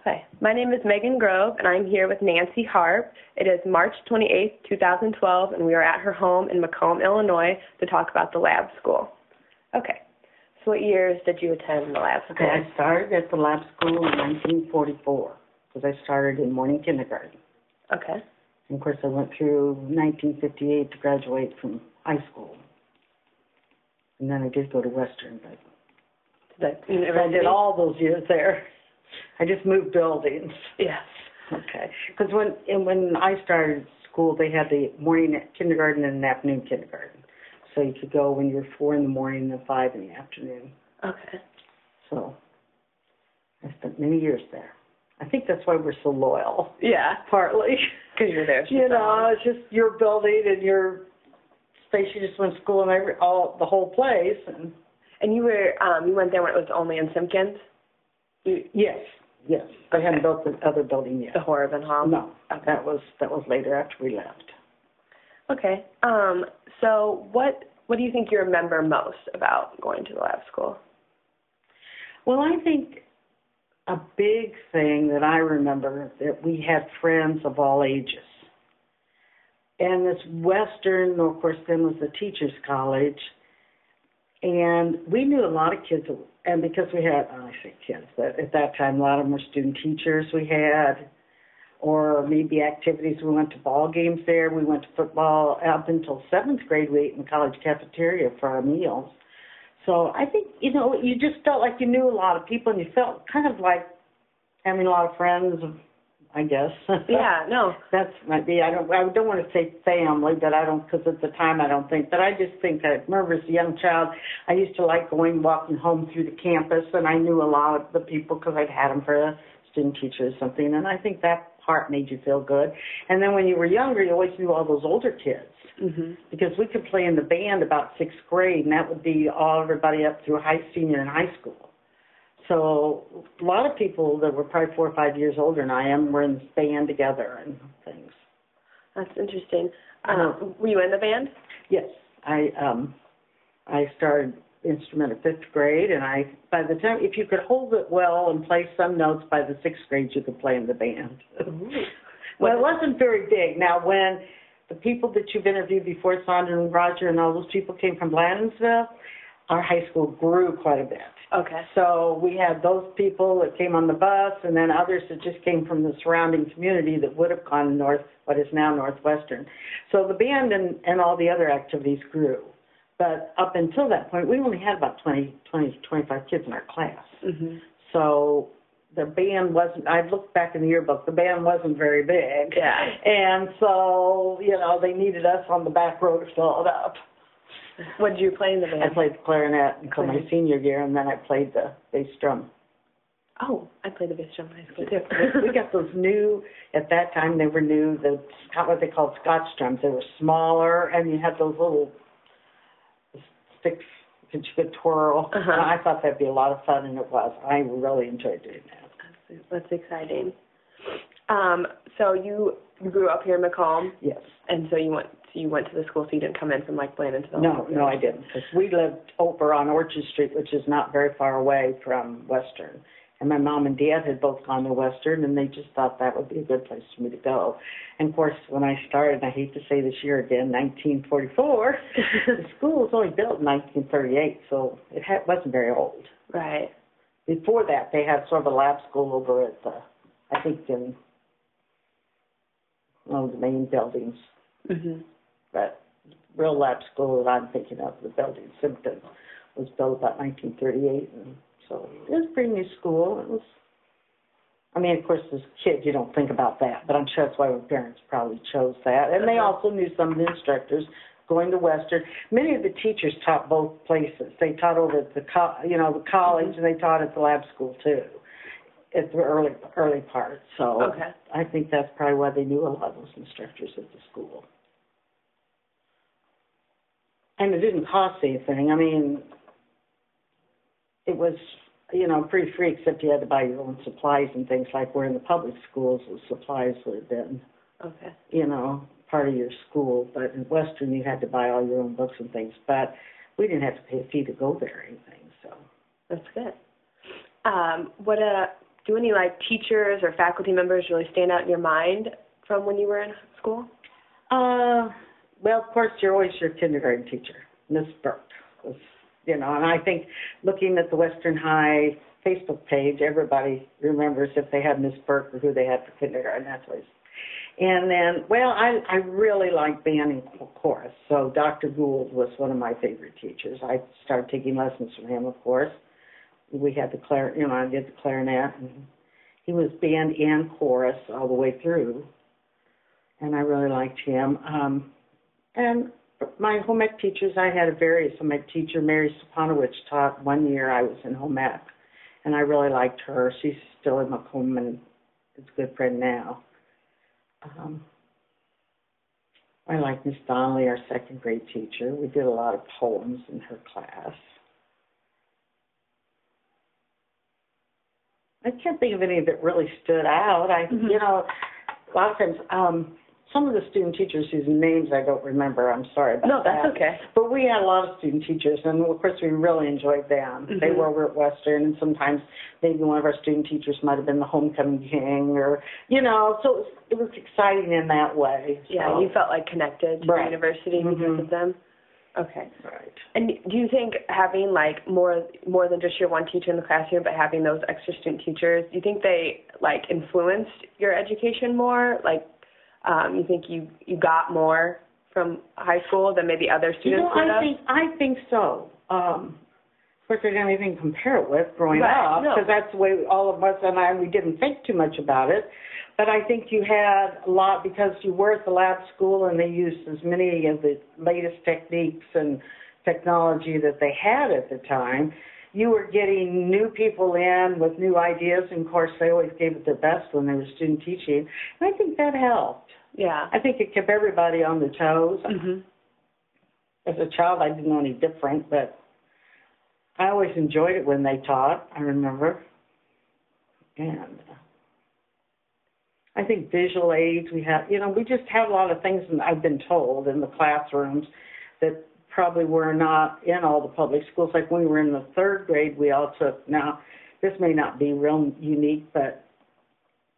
Okay. My name is Megan Grove, and I'm here with Nancy Harp. It is March 28th, 2012, and we are at her home in Macomb, Illinois, to talk about the lab school. Okay. So what years did you attend the lab school? Okay, I started at the lab school in 1944, because I started in morning kindergarten. Okay. And, of course, I went through 1958 to graduate from high school. And then I did go to Western, but I did all those years there. I just moved buildings. Yes. Okay. Because when I started school, they had the morning kindergarten and an afternoon kindergarten. So you could go when you were 4 in the morning and 5 in the afternoon. Okay. So I spent many years there. I think that's why we're so loyal. Yeah. Partly. Because you're there. You know, it's just your building and your space. You just went to school and the whole place. And you were you went there when it was only in Simpkins? Yes. I hadn't built the other building yet. The Horriban Hall? No. Okay. That was later after we left. Okay. So what do you think you remember most about going to the lab school? Well, I think a big thing that I remember that we had friends of all ages. And this Western, of course, then was the teachers' college. And we knew a lot of kids, and because we had, I say kids, but at that time a lot of them were student teachers we had, or maybe activities. We went to ball games there. We went to football up until 7th grade. We ate in the college cafeteria for our meals. So I think, you know, you just felt like you knew a lot of people, and you felt kind of like having a lot of friends, I guess. Yeah, no. That might be, I don't want to say family, but I don't, because at the time I don't think, but I just think I remember as a young child, I used to like walking home through the campus, and I knew a lot of the people because I'd had them for a student teacher or something, and I think that part made you feel good. And then when you were younger, you always knew all those older kids, because we could play in the band about 6th grade, and that would be everybody up through senior and high school. So a lot of people that were probably 4 or 5 years older than I am were in this band together and things. That's interesting. Were you in the band? Yes. I started instrument at 5th grade, and by the time, if you could hold it well and play some notes, by the 6th grade you could play in the band. Well, it wasn't very big. Now, when the people that you've interviewed before, Sandra and Roger and all those people came from Blandonsville, our high school grew quite a bit. Okay. So we had those people that came on the bus, and then others that just came from the surrounding community that would have gone north, what is now Northwestern. So the band and all the other activities grew. But up until that point, we only had about 20 to 25 kids in our class. So the band wasn't, I looked back in the yearbook, the band wasn't very big. Yeah. And so, you know, they needed us on the back row to fill it up. What did you play in the band? I played the clarinet until my senior year, and then I played the bass drum. Oh, I played the bass drum in high school, too. We got those new, at that time they were new, what they called Scotch drums. They were smaller, and you had those little sticks that you could twirl. And I thought that'd be a lot of fun, and it was. I really enjoyed doing that. That's exciting. So you grew up here in Macomb? Yes. And so you went to the school, so you didn't come in from, like, Blandonsville? No, I didn't, because we lived over on Orchard Street, which is not very far away from Western. And my mom and dad had both gone to Western, and they just thought that would be a good place for me to go. And, of course, when I started, I hate to say this year again, 1944, the school was only built in 1938, so it wasn't very old. Right. Before that, they had sort of a lab school over at I think in one of the main buildings. But real lab school that I'm thinking of, the building, Simpson, was built about 1938, and so it was a pretty new school. It was, I mean, of course, as kids, you don't think about that, but I'm sure that's why our parents probably chose that. And they also knew some of the instructors going to Western. Many of the teachers taught both places. They taught over at the college, and they taught at the lab school too, at the early part. So I think that's probably why they knew a lot of those instructors at the school. And it didn't cost anything. I mean, it was, pretty free, except you had to buy your own supplies and things, like where in the public schools the supplies would have been, part of your school. But in Western, you had to buy all your own books and things. But we didn't have to pay a fee to go there or anything. So that's good. Do any, like, teachers or faculty members really stand out in your mind from when you were in school? Well, of course, you're always your kindergarten teacher, Miss Burke. Was, and I think looking at the Western High Facebook page, everybody remembers if they had Miss Burke or who they had for kindergarten. That's always. And then, well, I really like band and chorus. So Dr. Gould was one of my favorite teachers. I started taking lessons from him, of course. We had the I did the clarinet, and he was band and chorus all the way through, and I really liked him. And my home ec teachers, I had a various home ec teacher. Mary Stepanowicz taught 1 year I was in home ec, and I really liked her. She's still in Macomb and is a good friend now. I like Miss Donnelly, our second grade teacher. We did a lot of poems in her class. I can't think of any that really stood out. A lot of times, some of the student teachers whose names I don't remember, I'm sorry about that. No, that's okay. But we had a lot of student teachers, and of course we really enjoyed them. They were over at Western, and sometimes maybe one of our student teachers might have been the homecoming king, or, so it was exciting in that way. So. Yeah, you felt like connected to the university because of them? Okay. Right. And do you think having, like, more than just your one teacher in the classroom, but having those extra student teachers, do you think they, like, influenced your education more? Like, you think you got more from high school than maybe other students would have? I think so. Of course, I didn't even compare it with growing up, because that's the way all of us we didn't think too much about it. But I think you had a lot, because you were at the lab school and they used as many of the latest techniques and technology that they had at the time. You were getting new people in with new ideas, and of course they always gave it their best when they were student teaching. And I think that helped. Yeah. I think it kept everybody on their toes. As a child, I didn't know any different, but I always enjoyed it when they taught, I remember. And I think visual aids, we just had a lot of things, and I've been told, in the classrooms that probably were not in all the public schools. Like when we were in the third grade, we all took, now this may not be real unique, but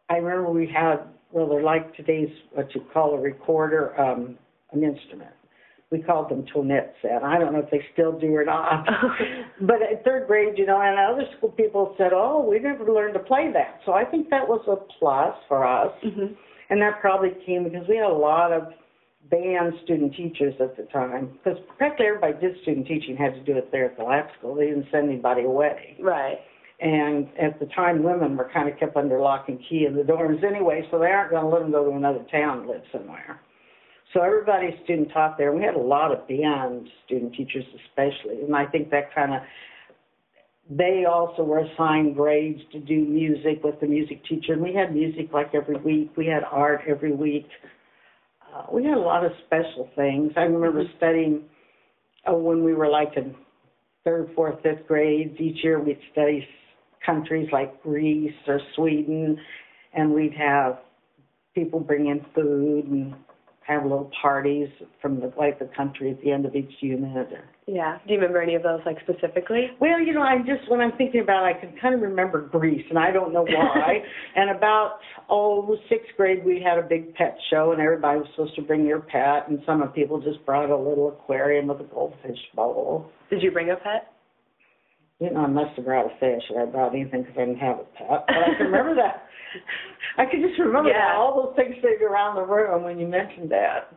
I remember we had, they're like today's, what you call a recorder, an instrument. We called them tonette set. I don't know if they still do or not. But at third grade, and other school people said, oh, we never learned to play that. So I think that was a plus for us. And that probably came because we had a lot of band student teachers at the time. Because practically everybody did student teaching, had to do it there at the lab school. They didn't send anybody away. Right. And at the time, women were kind of kept under lock and key in the dorms anyway, so they aren't going to let them go to another town and live somewhere. So everybody student taught there. We had a lot of band student teachers especially, and I think that they also were assigned grades to do music with the music teacher, and we had music like every week. We had art every week. We had a lot of special things. I remember studying when we were like in third, fourth, fifth grades. Each year we'd study countries like Greece or Sweden, and we'd have people bring in food and have little parties from the country at the end of each unit. Yeah. Do you remember any of those, like, specifically? Well, when I'm thinking about it, I can kind of remember Greece, and I don't know why. And about, sixth grade, we had a big pet show, and everybody was supposed to bring their pet, and some of people just brought a little aquarium with a goldfish bowl. Did you bring a pet? I must have brought a fish, or I brought anything because I didn't have a pet. But I can remember that. I can just remember that, all those things sitting around the room when you mentioned that.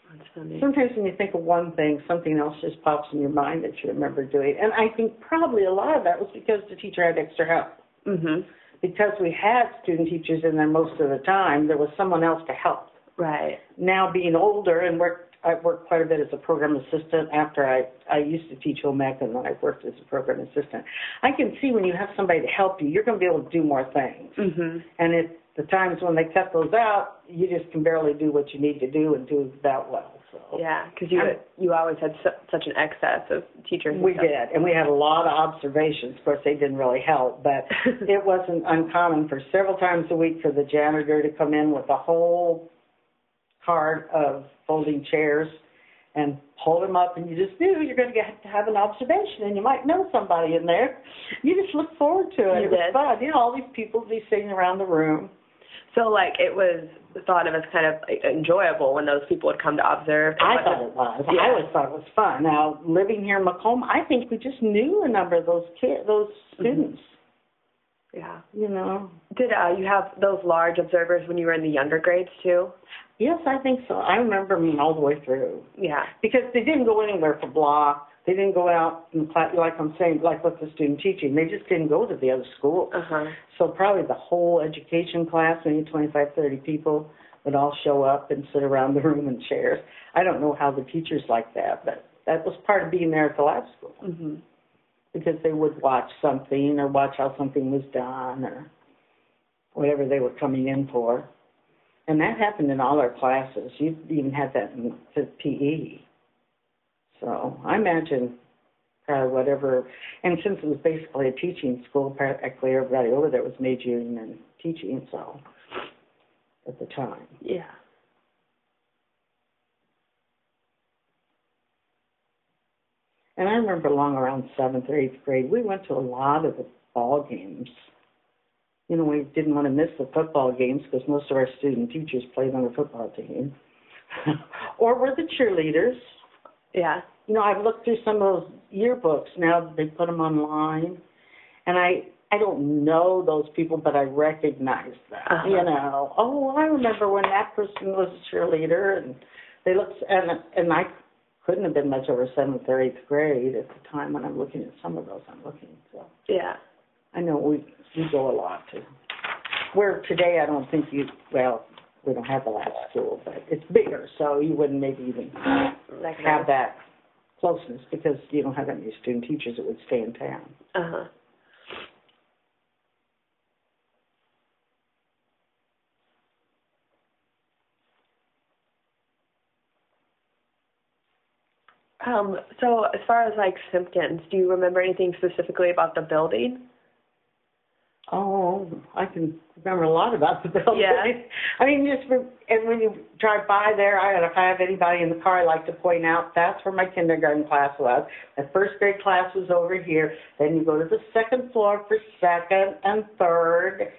That's funny. Sometimes when you think of one thing, something else just pops in your mind that you remember doing. And I think probably a lot of that was because the teacher had extra help. Because we had student teachers in there most of the time, there was someone else to help. Right. Now being older and I've worked quite a bit as a program assistant after I used to teach home ec, and then I worked as a program assistant. I can see when you have somebody to help you, you're going to be able to do more things. And at the times when they cut those out, you just can barely do what you need to do and do that well. So. Yeah, because you always had such an excess of teachers. We did, and we had a lot of observations. Of course, they didn't really help, but it wasn't uncommon for several times a week for the janitor to come in with a whole cart of folding chairs and pulled them up, and you just knew you're going to get to have an observation, and you might know somebody in there. You just look forward to it. It was fun. You know, all these people would be sitting around the room. So, like, it was thought of as kind of enjoyable when those people would come to observe? I thought it was. Yeah. I always thought it was fun. Now, living here in Macomb, I think we just knew a number of those students. Yeah. You know. Did you have those large observers when you were in the younger grades, too? Yes, I think so. I remember them all the way through. Yeah. Because they didn't go anywhere for block. They didn't go out in class, like I'm saying, like with the student teaching. They just didn't go to the other schools. So probably the whole education class, maybe 25, 30 people, would all show up and sit around the room in chairs. I don't know how the teachers like that, but that was part of being there at the lab school. Because they would watch something or watch how something was done or whatever they were coming in for. And that happened in all our classes. You even had that in PE. So I imagine probably whatever, and since it was basically a teaching school, practically everybody over there was majoring in teaching, so at the time. Yeah. And I remember along around 7th or 8th grade, we went to a lot of the ball games. You know, we didn't want to miss the football games because most of our student teachers played on the football team. Or were the cheerleaders. Yeah. You know, I've looked through some of those yearbooks now that they put them online, and I don't know those people, but I recognize them. You know, oh, I remember when that person was a cheerleader, and they looked, and I couldn't have been much over 7th or 8th grade at the time when I'm looking at some of those. So yeah, I know we go a lot to. Where today I don't think we don't have the lab school, but it's bigger, so you wouldn't maybe even have that closeness because you don't have any student teachers that would stay in town. So as far as, like, symptoms, do you remember anything specifically about the building? Oh, I can remember a lot about the building. Yeah. I mean, and when you drive by there, if I have anybody in the car, I like to point out that's where my kindergarten class was. My first grade class was over here. Then you go to the second floor for second and third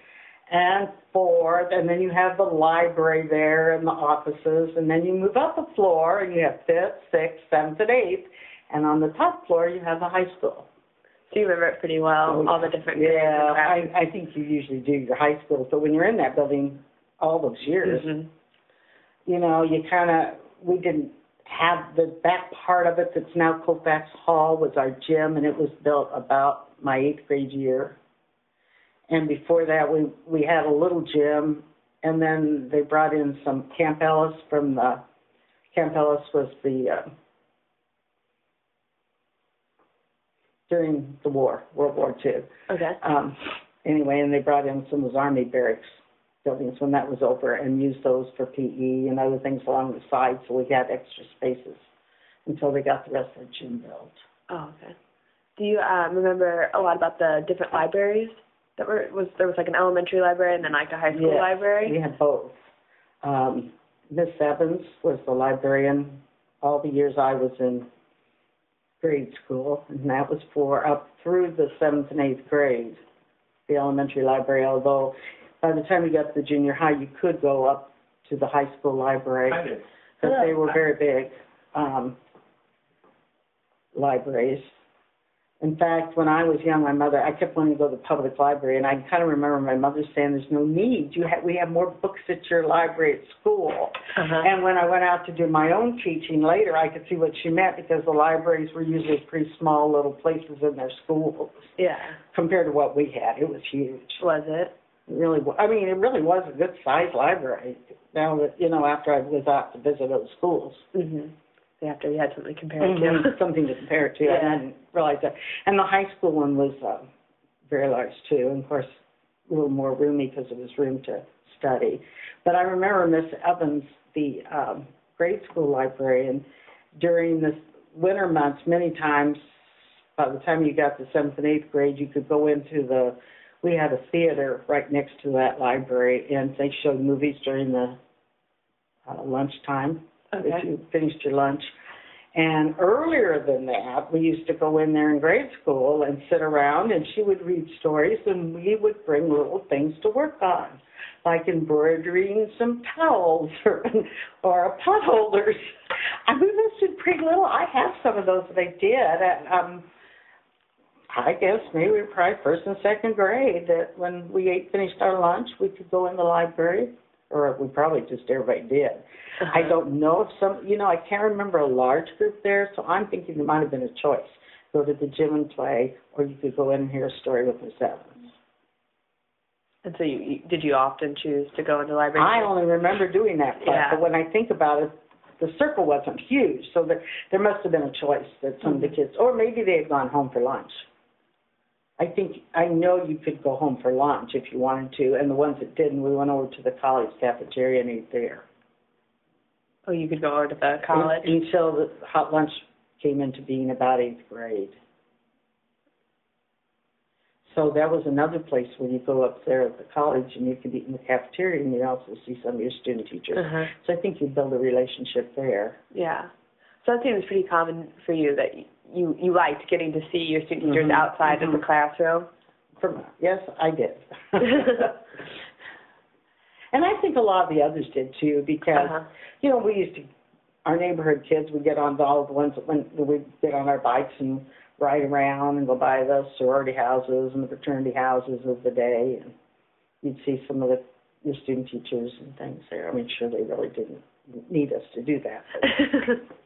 and fourth, and then you have the library there and the offices, and then you move up a floor and you have 5th, 6th, 7th, and 8th, and on the top floor you have the high school. So you remember it pretty well, all the different grades. Yeah, I think you usually do your high school. So when you're in that building all those years, you know, we didn't have the back part of it that's now Colfax Hall was our gym, and it was built about my 8th grade year. And before that, we had a little gym, and then they brought in some Camp Ellis Camp Ellis was during the war, World War II. Okay. Anyway, and they brought in some of those Army barracks buildings when that was over and used those for PE and other things along the side, so we had extra spaces until they got the rest of the gym built. Oh, okay. Do you remember a lot about the different libraries? There was like an elementary library and then like a high school library? We had both. Miss Evans was the librarian all the years I was in grade school, and that was for up through the 7th and 8th grade, the elementary library, although by the time you got to the junior high, you could go up to the high school library, because they were very big libraries. In fact, when I was young, I kept wanting to go to the public library, and I kind of remember my mother saying, there's no need. We have more books at your library at school. And when I went out to do my own teaching later, I could see what she meant, because the libraries were usually pretty small little places in their schools. Yeah. Compared to what we had. It was huge. Was it? It really was. I mean, it really was a good-sized library. Now that, after I was out to visit those schools. After you had something to compare it to. Something to compare it to. Yeah. I didn't realize that. And the high school one was very large, too. And, of course, a little more roomy because it was room to study. But I remember Miss Evans, the grade school librarian, during the winter months, many times, by the time you got to 7th and 8th grade, you could go into we had a theater right next to that library, and they showed movies during the lunchtime. Okay. If you finished your lunch. And earlier than that, we used to go in there in grade school and sit around, and she would read stories, and we would bring little things to work on, like embroidering some towels or a pot holders. I mean, this is pretty little. I have some of those that I did. And, I guess maybe we were probably first and second grade, that when we finished our lunch, we could go in the library, or we probably just everybody did. I don't know if I can't remember a large group there, so I'm thinking there might have been a choice. Go to the gym and play, or you could go in and hear a story with the sevens. And so did you often choose to go into the library? I only remember doing that part, but when I think about it, the circle wasn't huge, so there must have been a choice that some of the kids, or maybe they had gone home for lunch. I know you could go home for lunch if you wanted to, and the ones that didn't, we went over to the college cafeteria and ate there. Oh, you could go over to the college? Until the hot lunch came into being about 8th grade. So that was another place where you go up there at the college and you could eat in the cafeteria, and you also see some of your student teachers. So I think you build a relationship there. Yeah. So that seems pretty common for you, that you liked getting to see your student teachers outside of the classroom. Yes, I did. And I think a lot of the others did too, because, we used to, our neighborhood kids would get on all the ones that we'd get on our bikes and ride around and go by the sorority houses and the fraternity houses of the day, and you'd see some of your student teachers and things there. I mean, sure, they really didn't need us to do that, but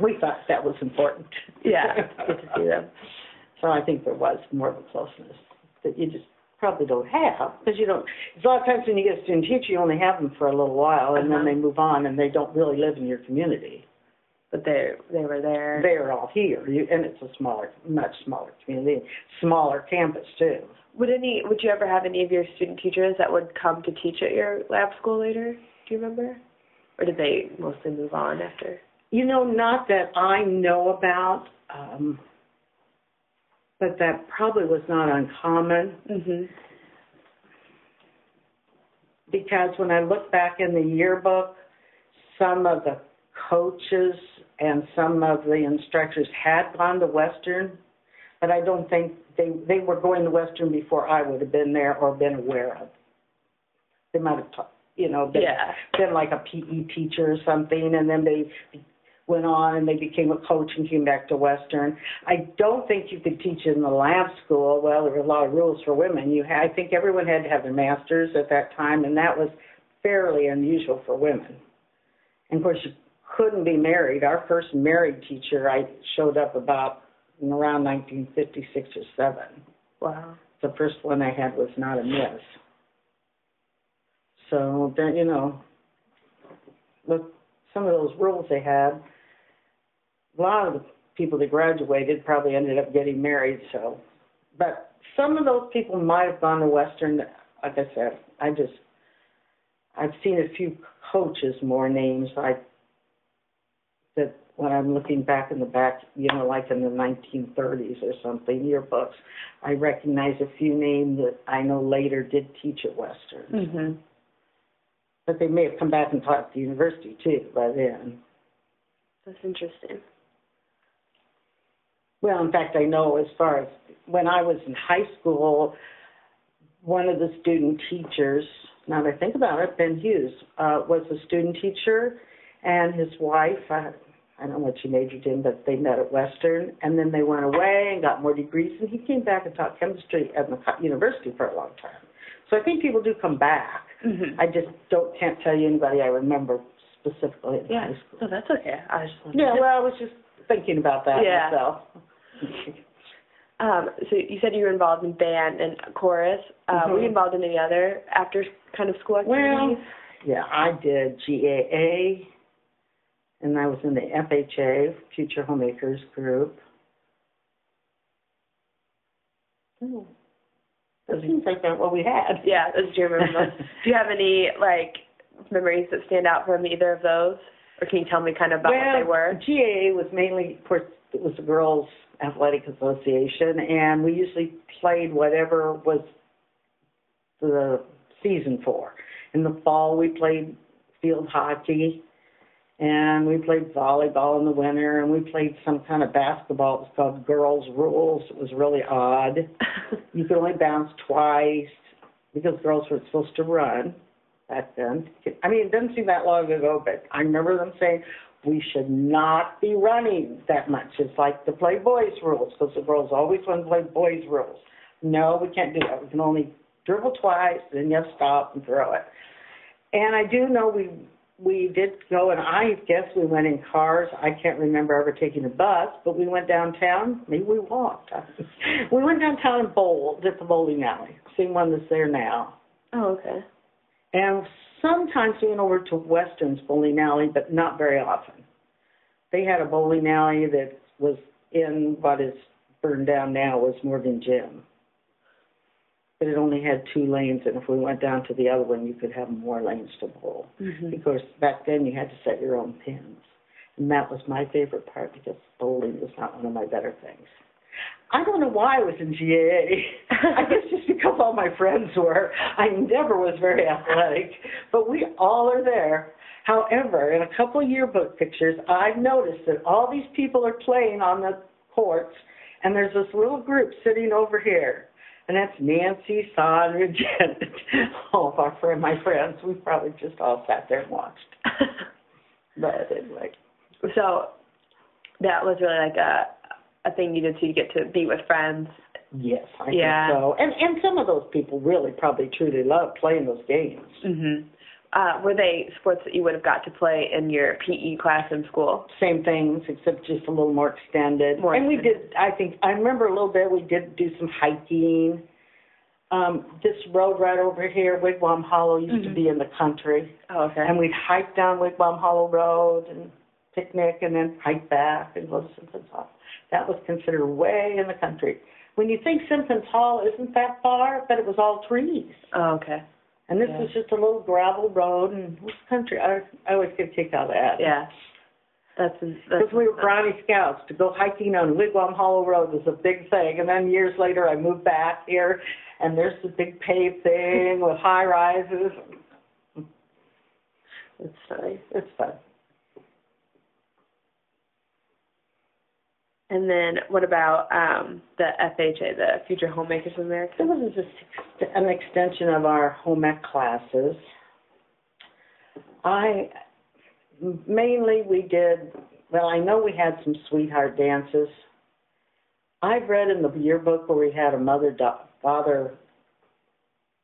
we thought that was important. Yeah, it's good to see them. So I think there was more of a closeness that you just probably don't have, because you don't. A lot of times when you get a student teacher, you only have them for a little while, and then they move on, and they don't really live in your community. But they were there. They're all here, and it's a much smaller community, smaller campus too. Would you ever have any of your student teachers that would come to teach at your lab school later? Do you remember, or did they mostly move on after? Not that I know about, but that probably was not uncommon. Because when I look back in the yearbook, some of the coaches and some of the instructors had gone to Western, but I don't think they were going to Western before I would have been there or been aware of. They might have taught, been like a PE teacher or something, and then they went on and they became a coach and came back to Western. I don't think you could teach in the lab school. Well, there were a lot of rules for women. I think everyone had to have their master's at that time, and that was fairly unusual for women. And, of course, you couldn't be married. Our first married teacher, I showed up about around 1956 or 7. Wow. The first one I had was not a miss. So, look, some of those rules they had, a lot of the people that graduated probably ended up getting married. So, but some of those people might have gone to Western. Like I said, I've seen a few coaches, more names that when I'm looking back in the back, like in the 1930s or something, yearbooks, I recognize a few names that I know later did teach at Western. But they may have come back and taught at the university too by then. That's interesting. Well, in fact, I know as far as when I was in high school, one of the student teachers, now that I think about it, Ben Hughes, was a student teacher, and his wife, I don't know what she majored in, but they met at Western, and then they went away and got more degrees, and he came back and taught chemistry at the university for a long time. So I think people do come back. I just can't tell you anybody I remember specifically in high school. Oh, that's okay. I was just thinking about that myself. So you said you were involved in band and chorus. Were you involved in any other after kind of school activities? Well, yeah, I did GAA, and I was in the FHA, Future Homemakers group. It seems like that's what we had. Yeah, do you remember those? Do you have any, memories that stand out from either of those? Or can you tell me kind of about what they were? GAA was mainly, of course, it was the Girls Athletic Association, and we usually played whatever was the season for. In the fall, we played field hockey, And we played volleyball in the winter, and we played some kind of basketball. It was called Girls' Rules. It was really odd. You could only bounce twice because girls were supposed to run back then. I mean, it doesn't seem that long ago, but I remember them saying, we should not be running that much. It's like to play boys' rules, because the girls always want to play boys' rules. No, we can't do that. We can only dribble twice, then you have to stop and throw it. And I do know we did go, and I guess we went in cars. I can't remember ever taking a bus, but we went downtown. Maybe we walked. We went downtown and bowled at the bowling alley, same one that's there now. Oh, okay. And sometimes we went over to Western's bowling alley, but not very often. They had a bowling alley that was in what is burned down now was Morgan Gym. But it only had 2 lanes, and if we went down to the other one, you could have more lanes to bowl. Mm-hmm. Because back then you had to set your own pins. And that was my favorite part, because bowling was not one of my better things. I don't know why I was in GAA. I guess just because all my friends were. I never was very athletic, but we all are there. However, in a couple of yearbook pictures, I've noticed that all these people are playing on the courts, and there's this little group sitting over here. And that's Nancy, Sandra, Janet, all of my friends. We probably just all sat there and watched. But anyway. So that was really like a thing you did to get to be with friends. Yes, I think so. And some of those people really probably truly love playing those games. Mm-hmm. Were they sports that you would have got to play in your PE class in school? Same things, except just a little more extended. We did, I remember a little bit, we did do some hiking. This road right over here, Wigwam Hollow, used to be in the country. Oh, okay. And we'd hike down Wigwam Hollow Road and picnic and then hike back and go to Simpsons Hall. That was considered way in the country. When you think Simpsons Hall isn't that far, but it was all trees. Oh, okay. And this was just a little gravel road, and it was country. I always get a kick out of that. Yeah. Because we were Brownie Scouts. To go hiking on Wigwam Hollow Road was a big thing. And then years later, I moved back here, and there's the big paved thing with high rises. It's funny. It's fun. And then what about the FHA, the Future Homemakers of America? It was just an extension of our home ec classes. Mainly we did, well, I know we had some sweetheart dances. I've read in the yearbook where we had a mother-father,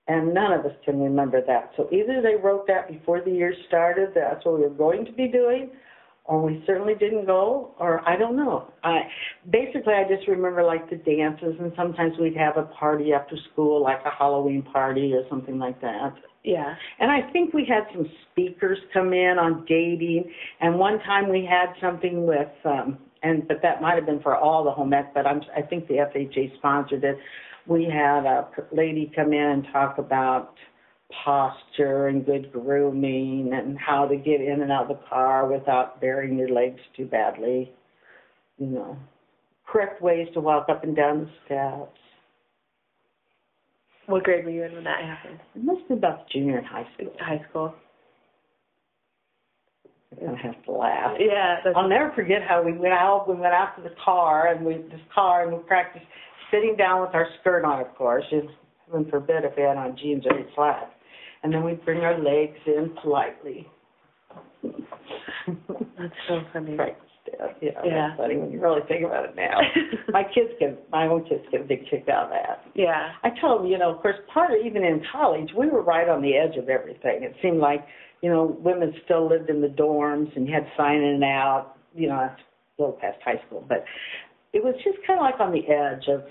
and none of us can remember that. So either they wrote that before the year started, that's what we were going to be doing, or we certainly didn't go, or I don't know. I just remember like the dances, and sometimes we'd have a party after school, like a Halloween party or something like that. Yeah. And I think we had some speakers come in on dating, and one time we had something with, but that might have been for all the home ec, but I think the FHA sponsored it. We had a lady come in and talk about posture and good grooming and how to get in and out of the car without burying your legs too badly. You know, correct ways to walk up and down the steps. What grade were you in when that happened? It must have been about junior in high school. High school. I'm going to have to laugh. Yeah. I'll never forget how we went out to the car, and we practiced sitting down with our skirt on, of course. Heaven forbid if we had on jeans or any flats. And then we'd bring our legs in politely. That's so funny. Right. Yeah, that's funny when you really think about it now. My own kids get a big kick out of that. Yeah. I tell them, of course, even in college, we were right on the edge of everything. It seemed like, women still lived in the dorms and you had to sign in and out, that's a little past high school. But it was just kind of like on the edge of,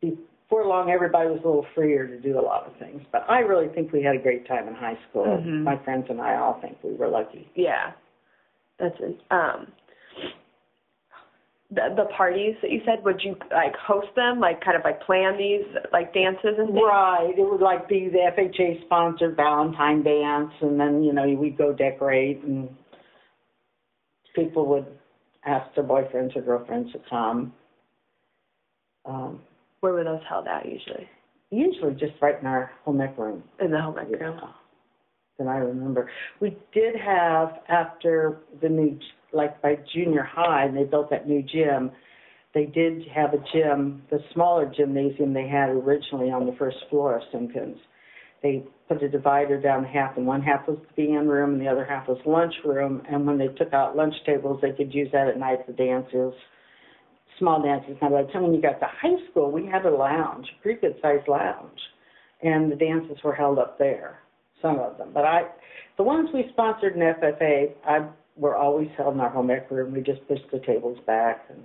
before long, everybody was a little freer to do a lot of things. But I really think we had a great time in high school. Mm-hmm. My friends and I all think we were lucky. Yeah. That's it. The parties that you said, would you host them, kind of plan these dances and things? Right. It would be the FHA sponsored Valentine dance, and then we'd go decorate, and people would ask their boyfriends or girlfriends to come. Where were those held at usually? Usually just right in our home ec room. In the home ec room. than I remember. We did have, after the new, like by junior high, and they built that new gym, they did have a gym, the smaller gymnasium they had originally on the first floor of Simpkins. They put a divider down half, and one half was the band room, and the other half was lunchroom. And when they took out lunch tables, they could use that at night for dances, small dances. Now, by the time when you got to high school, we had a lounge, a pretty good-sized lounge, and the dances were held up there, some of them. But the ones we sponsored in FFA, were always held in our home ec room. We just pushed the tables back and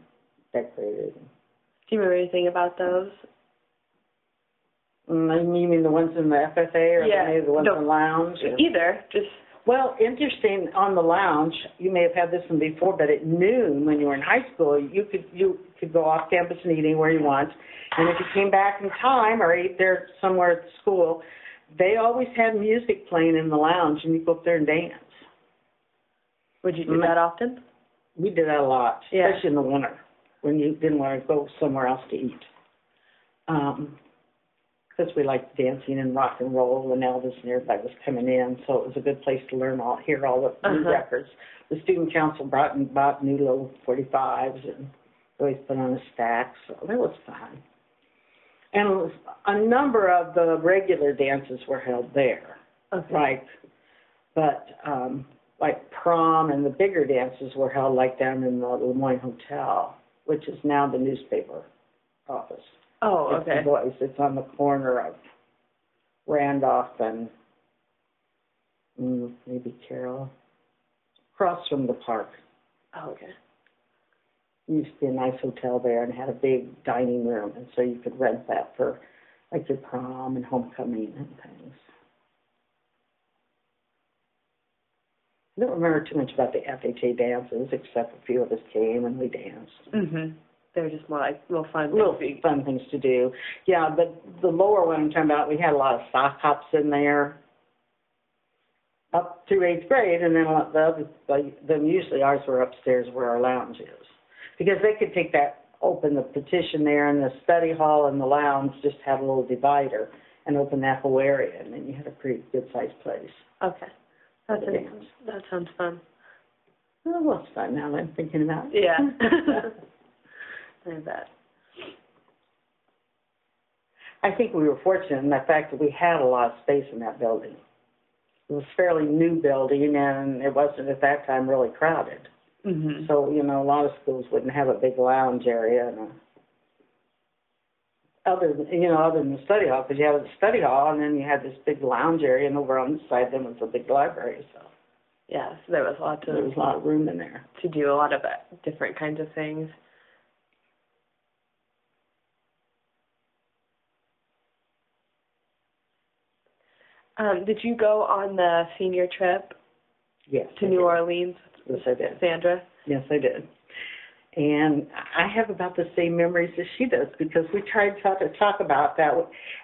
decorated. Do you remember anything about those? You mean the ones in the FFA or maybe the ones in the lounge? Either. Just. Well, interesting, on the lounge, you may have had this one before, but at noon when you were in high school, you could go off campus and eat anywhere you want. And if you came back in time or ate there somewhere at the school, they always had music playing in the lounge, and you'd go up there and dance. Would you do that often? We did that a lot, especially in the winter when you didn't want to go somewhere else to eat. Because we liked dancing and rock and roll when Elvis and everybody was coming in, so it was a good place to hear all the new records. The student council bought new little 45s and always put on a stack, so that was fun. And a number of the regular dances were held there, like prom and the bigger dances were held like down in the Le Moyne Hotel, which is now the newspaper office. Oh, okay. It's on the corner of Randolph and maybe Carroll, across from the park. Oh, okay. It used to be a nice hotel there and had a big dining room, and so you could rent that for like your prom and homecoming and things. I don't remember too much about the FHA dances, except a few of us came and we danced. Mm-hmm. They were just more like little fun things to do. Yeah, but the lower one I'm talking about, we had a lot of sock hops in there up through 8th grade, and then usually ours were upstairs where our lounge is. Because they could take that, open the partition there, and the study hall and the lounge just had a little divider and open that whole area, and then you had a pretty good-sized place. Okay. That sounds fun. Well, it was fun now that I'm thinking about it. Yeah. I bet. I think we were fortunate in the fact that we had a lot of space in that building. It was a fairly new building, and it wasn't at that time really crowded. Mm-hmm. So, a lot of schools wouldn't have a big lounge area, and other than the study hall, because you had the study hall, and then you had this big lounge area, and over on this side then was a big library. So yeah, so there was a lot of room in there to do a lot of different kinds of things. Did you go on the senior trip? Yes. To New Orleans? Yes, I did. Sandra? Yes, I did. And I have about the same memories as she does because we tried to talk about that.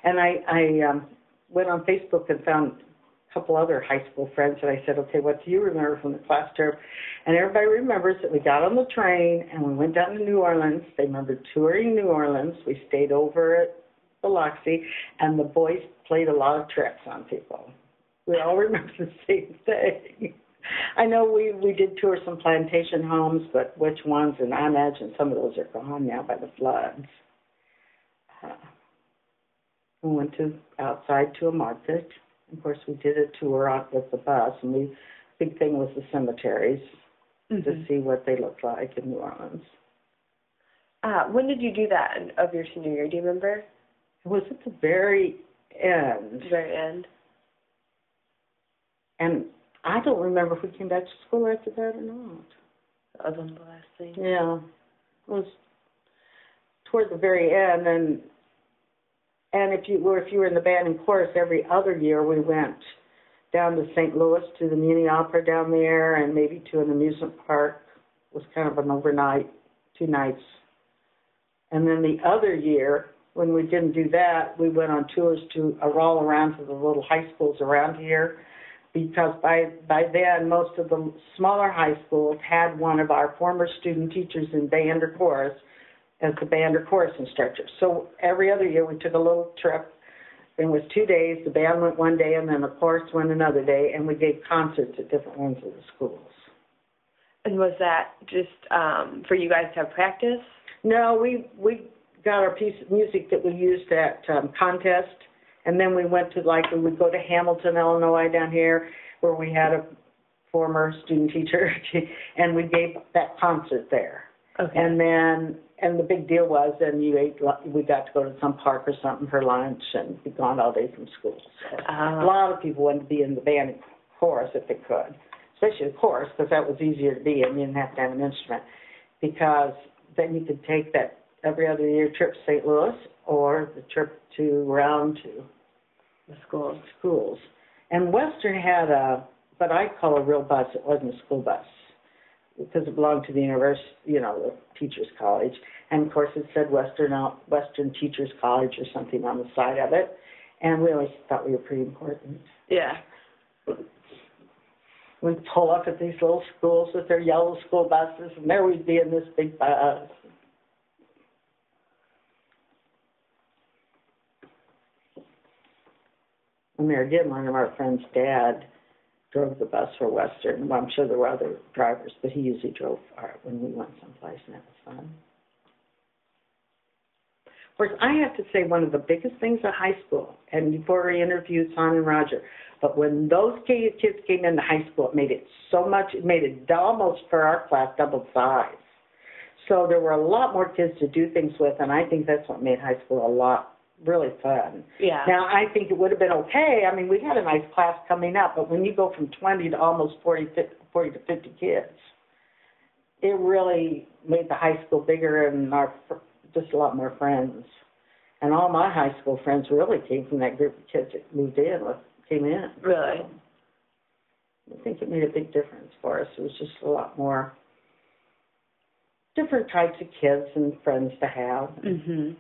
And I went on Facebook and found a couple other high school friends, and I said, okay, what do you remember from the class trip? And everybody remembers that we got on the train and we went down to New Orleans. They remembered touring New Orleans. We stayed over at Biloxi, and the boys played a lot of tricks on people. We all remember the same thing. I know we did tour some plantation homes, but which ones, and I imagine some of those are gone now by the floods. We went outside to a market. Of course, we did a tour out with the bus, and the big thing was the cemeteries to see what they looked like in New Orleans. When did you do that of your senior year? Do you remember? It was at the very end. Very end. And I don't remember if we came back to school after that or not. That was on the last thing. Yeah. It was toward the very end, and if you were in the band and chorus, every other year we went down to St. Louis to the Muni Opera down there, and maybe to an amusement park. It was kind of an overnight, 2 nights. And then the other year, when we didn't do that, we went on tours all around to the little high schools around here, because by then most of the smaller high schools had one of our former student teachers in band or chorus as the band or chorus instructor. So every other year we took a little trip It was 2 days. The band went one day, and then the chorus went another day, and we gave concerts at different ones of the schools. And was that just for you guys to have practice? No, we got our piece of music that we used at contest, and then we went to, we would go to Hamilton, Illinois down here, where we had a former student teacher, and we gave that concert there. Okay. And the big deal was, we got to go to some park or something for lunch and be gone all day from school. So a lot of people wanted to be in the band and chorus if they could, especially the chorus, because that was easier to be and you didn't have to have an instrument, because then you could take that every other year trip to St. Louis or the trip around to the schools. And Western had what I call a real bus. It wasn't a school bus, because it belonged to the university, the teachers' college. And, of course, it said Western Teachers College or something on the side of it. And we always thought we were pretty important. Yeah. We'd pull up at these little schools with their yellow school buses, and there we'd be in this big bus. And there again, one of our friends' dad drove the bus for Western. Well, I'm sure there were other drivers, but he usually drove when we went someplace, and that was fun. Of course, I have to say one of the biggest things at high school, and before we interviewed Son and Roger, but when those kids came into high school, it made it almost for our class double size. So there were a lot more kids to do things with, and I think that's what made high school really fun. Yeah. Now, I think it would have been okay. I mean, we had a nice class coming up, but when you go from 20 to almost 40 to 50 kids, it really made the high school bigger and just a lot more friends. And all my high school friends really came from that group of kids that came in. Really? So I think it made a big difference for us. It was just a lot more different types of kids and friends to have. Mm-hmm.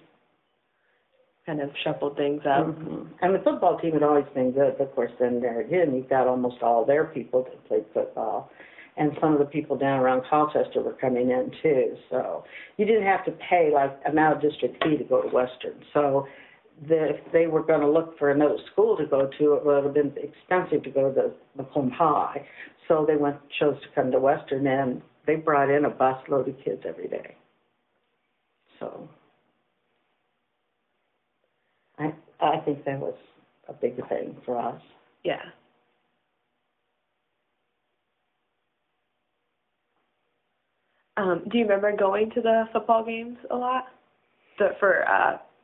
Kind of shuffled things up. Mm-hmm. And the football team had always been good. But of course, then there again, you've got almost all their people that played football. And some of the people down around Colchester were coming in, too. So you didn't have to pay, an out-of-district fee to go to Western. So if they were going to look for another school to go to, it would have been expensive to go to Macomb High. So they chose to come to Western, and they brought in a busload of kids every day. So I think that was a big thing for us. Yeah. Do you remember going to the football games a lot?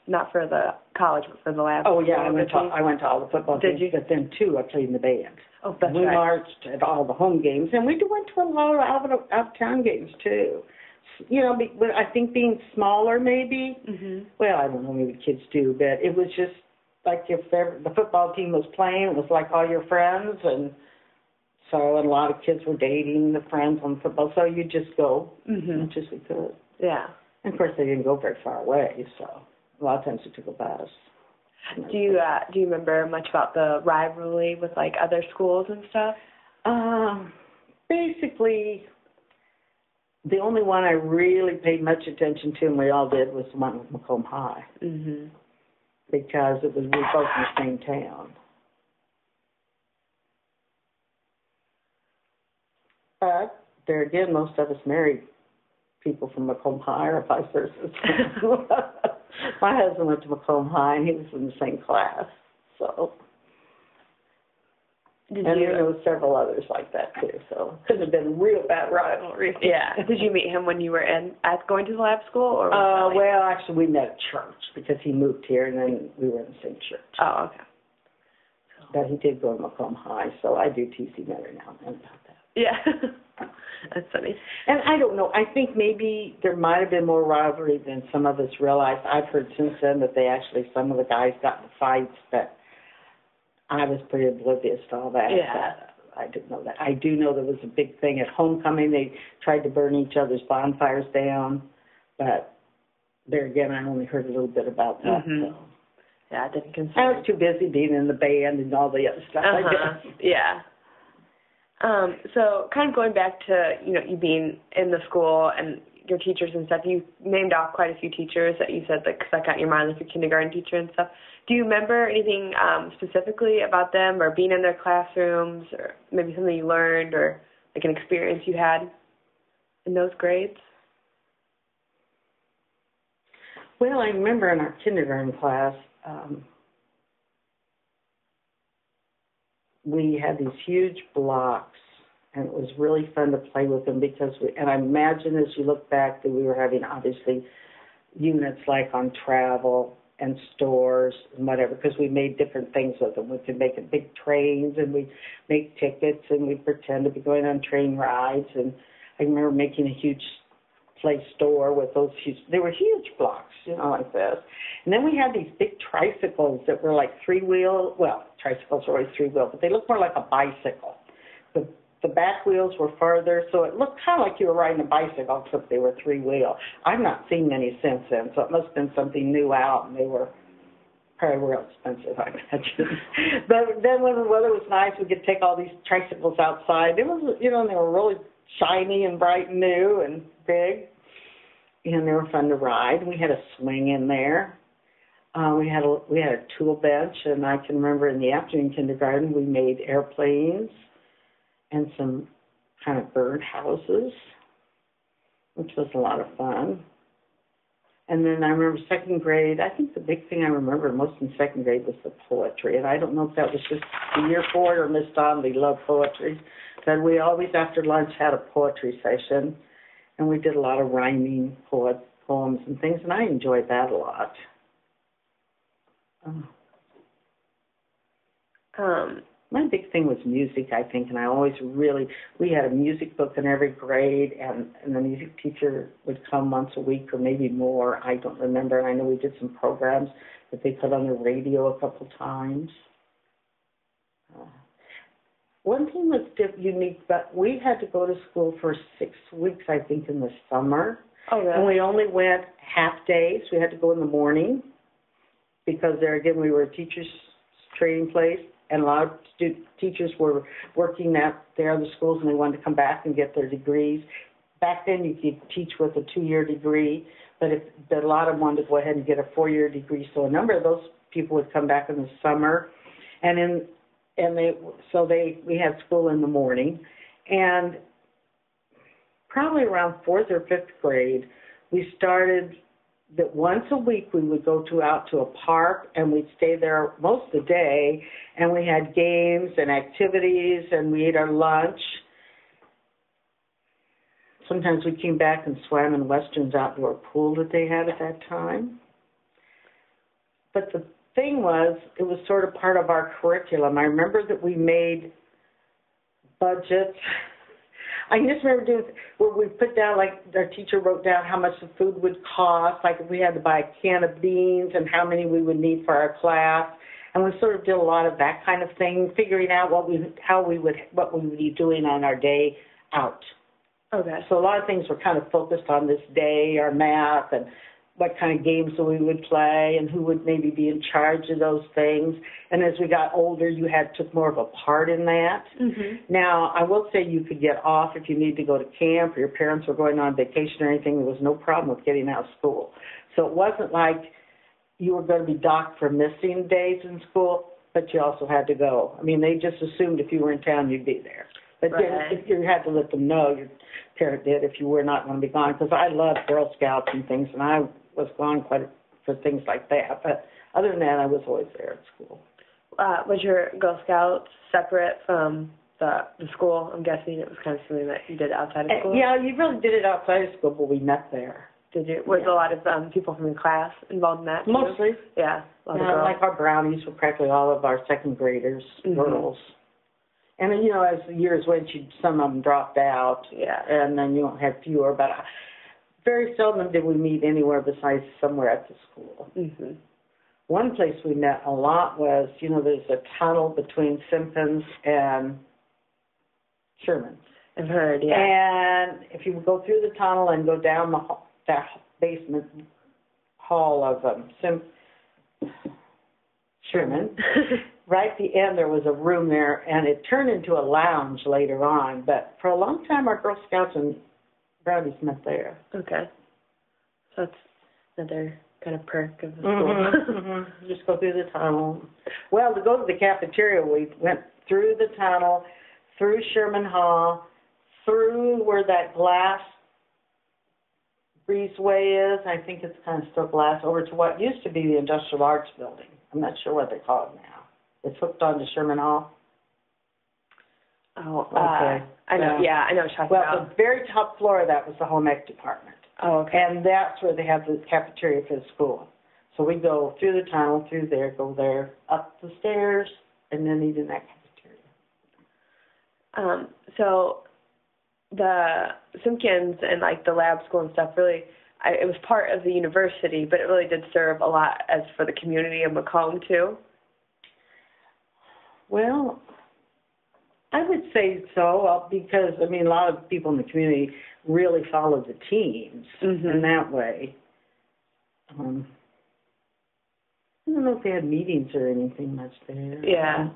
Not for the college, but for the lab. Oh, yeah, I went to all the football games. Did you? But then, too, I played in the band. Oh, that's we right. marched at all the home games, and we went to a lot of out-of-town games, too. I think being smaller, maybe. Mm-hmm. Well, I don't know, maybe kids do, but it was just like if the football team was playing, it was like all your friends, and a lot of kids were dating the friends on football, so you just go as much as we could. Yeah. And, of course, they didn't go very far away, so a lot of times we took a bus. Do you remember much about the rivalry with, other schools and stuff? Basically, the only one I really paid much attention to, and we all did, was the one with Macomb High. Mm-hmm. Because we were both in the same town. But there again, most of us married people from Macomb High or vice versa. My husband went to Macomb High, and he was in the same class. So, there were several others like that too. So it couldn't have been a real bad rivalry. Yeah. Did you meet him when you were going to the lab school, or? Well, actually, we met at church because he moved here, and then we were in the same church. Oh, okay. But he did go to Macomb High, so I do tease him every now and then about that. Yeah. That's funny. And I don't know. I think maybe there might have been more rivalry than some of us realized. I've heard since then that some of the guys got in fights, but I was pretty oblivious to all that. Yeah. I didn't know that. I do know there was a big thing at homecoming. They tried to burn each other's bonfires down, but there again, I only heard a little bit about that. Mm-hmm. So. Yeah, I didn't consider. I was too busy being in the band and all the other stuff. I guess. Yeah. So kind of going back to, you being in the school and your teachers and stuff, you named off quite a few teachers that you said like stuck out in your mind, like your kindergarten teacher and stuff. Do you remember anything specifically about them or being in their classrooms or maybe something you learned or like an experience you had in those grades? Well, I remember in our kindergarten class, we had these huge blocks, and it was really fun to play with them because and I imagine as you look back that we were having obviously units like on travel and stores and whatever, because we made different things with them. We could make it big trains, and we'd make tickets, and we'd pretend to be going on train rides. And I remember making a huge play store with those they were huge blocks, like this. And then we had these big tricycles that were like three-wheel. Well, tricycles are always three-wheel, but they looked more like a bicycle. The back wheels were farther, so it looked kind of like you were riding a bicycle, except they were three-wheel. I've not seen many since then, so it must have been something new out, and they were probably real expensive, I imagine. But then when the weather was nice, we could take all these tricycles outside. It was, and they were really shiny and bright and new and big, and they were fun to ride. We had a swing in there. We had a tool bench, and I can remember in the afternoon kindergarten we made airplanes and some kind of bird houses, which was a lot of fun. And then I remember second grade, I think the big thing I remember most in second grade was the poetry. And I don't know if that was just the year for it or Miss Donnelly loved poetry. But we always after lunch had a poetry session, and we did a lot of rhyming poems and things, and I enjoyed that a lot. My big thing was music, I think, and I always we had a music book in every grade, and the music teacher would come once a week or maybe more. I don't remember. I know we did some programs that they put on the radio a couple times. One thing was unique, but we had to go to school for 6 weeks, I think, in the summer. Oh, really? And we only went half days. We had to go in the morning because there, again, we were a teacher's training place. And a lot of teachers were working at their other schools, and they wanted to come back and get their degrees. Back then, you could teach with a 2-year degree, but a lot of them wanted to go ahead and get a 4-year degree. So a number of those people would come back in the summer, we had school in the morning. And probably around 4th or 5th grade, we started that once a week we would go out to a park, and we'd stay there most of the day, and we had games and activities, and we ate our lunch. Sometimes we came back and swam in Western's outdoor pool that they had at that time. But the thing was, it was sort of part of our curriculum. I remember that we made budgets. I just remember doing where we put down, like our teacher wrote down how much the food would cost, like if we had to buy a can of beans and how many we would need for our class. And we sort of did a lot of that kind of thing, figuring out what we would be doing on our day out. Okay. So a lot of things were kind of focused on this day, our math, and what kind of games we would play, and who would maybe be in charge of those things. And as we got older, you took more of a part in that. Mm-hmm. Now, I will say you could get off if you need to go to camp or your parents were going on vacation or anything. There was no problem with getting out of school. So it wasn't like you were going to be docked for missing days in school, but you also had to go. I mean, they just assumed if you were in town, you'd be there. But right. Then if you had to let them know, your parent did, if you were not going to be gone. Because I loved Girl Scouts and things, and I was gone for things like that. But other than that, I was always there at school. Was your Girl Scouts separate from the school? I'm guessing it was kind of something that you did outside of school? Yeah, you really did it outside of school, but we met there. Did you? Was a lot of people from your class involved in that too? Mostly. Yeah, a lot of girls. Like our brownies were practically all of our second graders, mm-hmm. girls. And then, as the years went, some of them dropped out. Yeah. And then you had fewer, but very seldom did we meet anywhere besides somewhere at the school. Mm-hmm. One place we met a lot was, there's a tunnel between Simpkins and Sherman. I've heard, yeah. And if you go through the tunnel and go down that basement hall of Sherman, right at the end there was a room there, and it turned into a lounge later on. But for a long time, our Girl Scouts and Fridays met there. Okay. So that's another kind of perk of the school. Just go through the tunnel. Well, to go to the cafeteria, we went through the tunnel, through Sherman Hall, through where that glass breezeway is. I think it's kind of still glass, over to what used to be the Industrial Arts Building. I'm not sure what they call it now. It's hooked onto Sherman Hall. Oh, okay. I know. Yeah, I know what you're talking about. Well, the very top floor of that was the home ec department. Oh, okay. And that's where they have the cafeteria for the school. So we go through the tunnel, through there, go there, up the stairs, and then eat in that cafeteria. So the Simpkins and like the lab school and stuff really, it was part of the university, but it really did serve a lot as for the community of Macomb too. Well, I would say so, because, I mean, a lot of people in the community really followed the teams in that way. I don't know if they had meetings or anything much there. Yeah.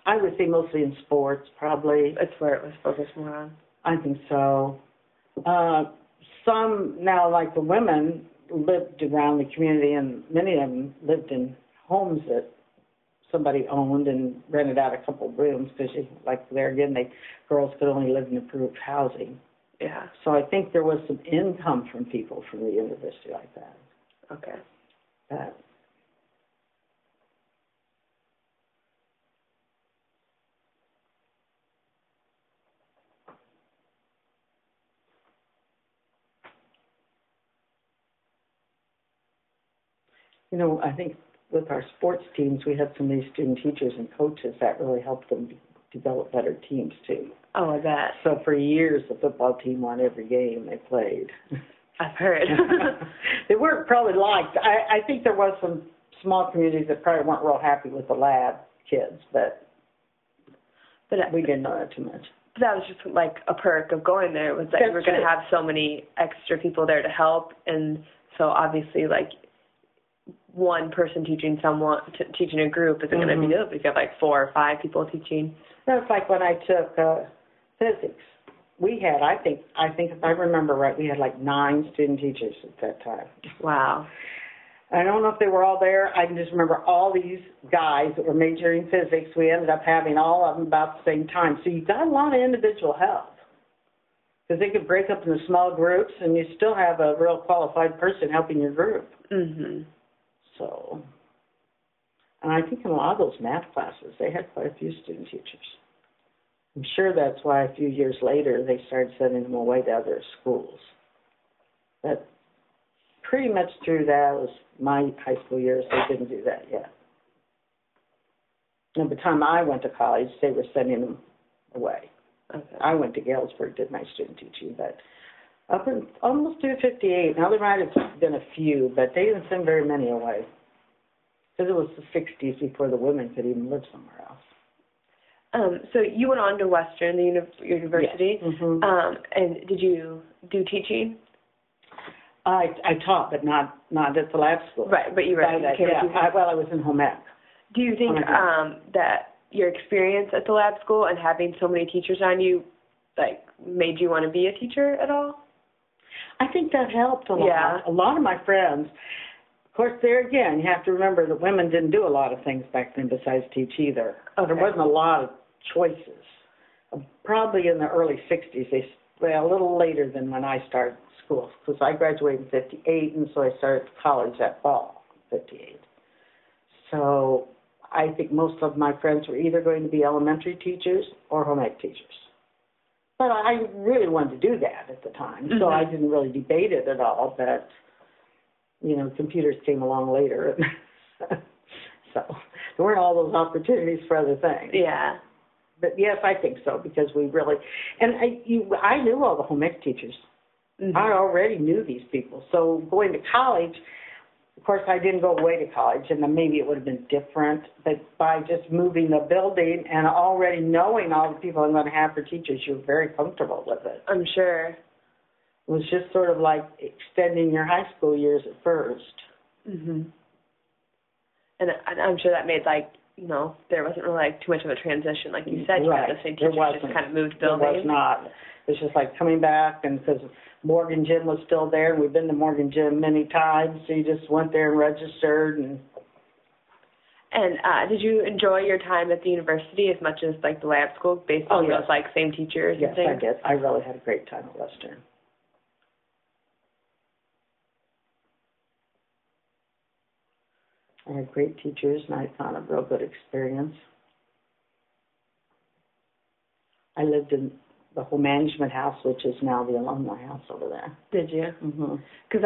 I would say mostly in sports, probably. That's where it was focused more on. I think so. Some, now, like the women, lived around the community, and many of them lived in homes that somebody owned and rented out a couple of rooms, because, like there again, girls could only live in approved housing. Yeah. So I think there was some income from people from the university like that. Okay. You know, I think with our sports teams, we had some of these student teachers and coaches that really helped them develop better teams, too. Oh, I bet. So for years, the football team won every game they played. I've heard. They weren't probably liked. I think there was some small communities that probably weren't real happy with the lab kids, but we didn't know that too much. That was just like a perk of going there, was that you were going to have so many extra people there to help, and so obviously, like, one person teaching teaching a group isn't going to be good if you have like 4 or 5 people teaching. That's like when I took physics. We had, I think if I remember right, we had like 9 student teachers at that time. Wow. I don't know if they were all there. I can just remember all these guys that were majoring in physics. We ended up having all of them about the same time. So you got a lot of individual help, because they could break up into small groups, and you still have a real qualified person helping your group. So, and I think in a lot of those math classes, they had quite a few student teachers. I'm sure that's why a few years later they started sending them away to other schools. But pretty much through that was my high school years, they didn't do that yet. And by the time I went to college, they were sending them away. Okay. I went to Galesburg, did my student teaching, but up in almost through 58. Now, there might have been a few, but they didn't send very many away, because it was the 60s before the women could even live somewhere else. So you went on to Western, the university, yes. And did you do teaching? I taught, but not at the lab school. Right, but you were I was in home ec. Do you think that your experience at the lab school and having so many teachers on you, like, made you want to be a teacher at all? I think that helped a lot. Yeah. A lot of my friends, of course, there again, you have to remember that women didn't do a lot of things back then besides teach either. Okay. There wasn't a lot of choices. Probably in the early 60s, a little later than when I started school, because I graduated in 58, and so I started college that fall, 58. So I think most of my friends were either going to be elementary teachers or home ec teachers. But I really wanted to do that at the time, so I didn't really debate it at all. But, you know, computers came along later, and so there weren't all those opportunities for other things. Yeah. But yes, I think so, because we really, and I knew all the home ec teachers. I already knew these people. So going to college, of course, I didn't go away to college, and then maybe it would have been different. But by just moving the building and already knowing all the people I'm going to have for teachers, you're very comfortable with it. I'm sure. It was just sort of like extending your high school years at first. And I'm sure that made, like, there wasn't really like too much of a transition, like you said. You Right. had the same teacher, just kind of moved buildings. There was not. It was just like coming back, and because Morgan Gym was still there, and we've been to Morgan Gym many times, so you just went there and registered. And did you enjoy your time at the university as much as like the lab school, based on those like same teachers and things? Yes, I did. I really had a great time at Western. I had great teachers, and I found a real good experience. I lived in the whole management house, which is now the alumni house over there. Did you? Mm-hmm. Because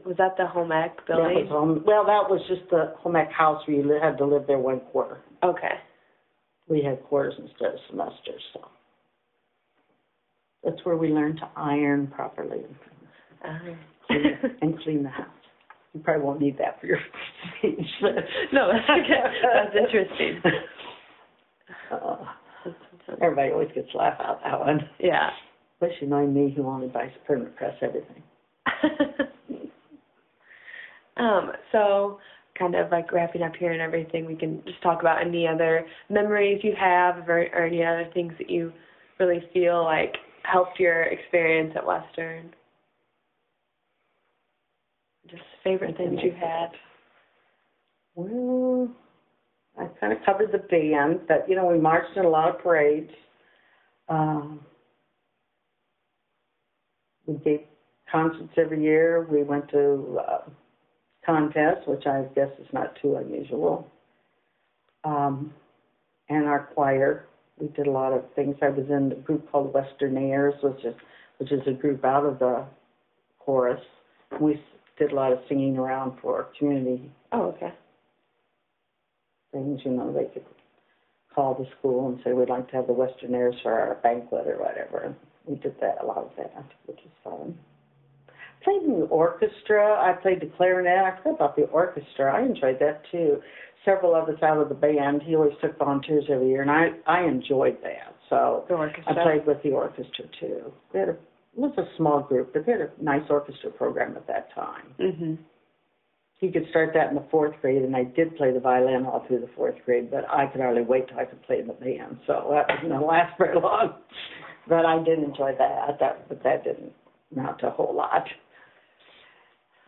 was that the home ec building? That was just the home ec house where you had to live there one quarter. Okay. We had quarters instead of semesters, so that's where we learned to iron properly and clean the house. You probably won't need that for your speech. No, that's okay. That's interesting. Everybody always gets a laugh out that one. Yeah. Especially knowing me, who only buys permanent press everything. So kind of like wrapping up here and everything, we can just talk about any other memories you have or any other things that you really feel like helped your experience at Western. Just favorite things you've had. Well, I kind of covered the band, but, we marched in a lot of parades. We gave concerts every year. We went to contests, which I guess is not too unusual. And our choir, we did a lot of things. I was in a group called Westernaires, which is a group out of the chorus. We did a lot of singing around for community. Oh, okay. Things, they could call the school and say, we'd like to have the Westernaires for our banquet or whatever. And we did that, a lot of that, which was fun. Played in the orchestra. I played the clarinet. I forgot about the orchestra. I enjoyed that, too. Several of us out of the band, he always took volunteers every year, and I enjoyed that. So the orchestra. I played with the orchestra, too. It was a small group, but they had a nice orchestra program at that time. Mm-hmm. You could start that in the fourth grade, and I did play the violin all through the fourth grade, but I could hardly wait till I could play in the band, so that didn't last very long. But I did enjoy that, but that didn't amount to a whole lot.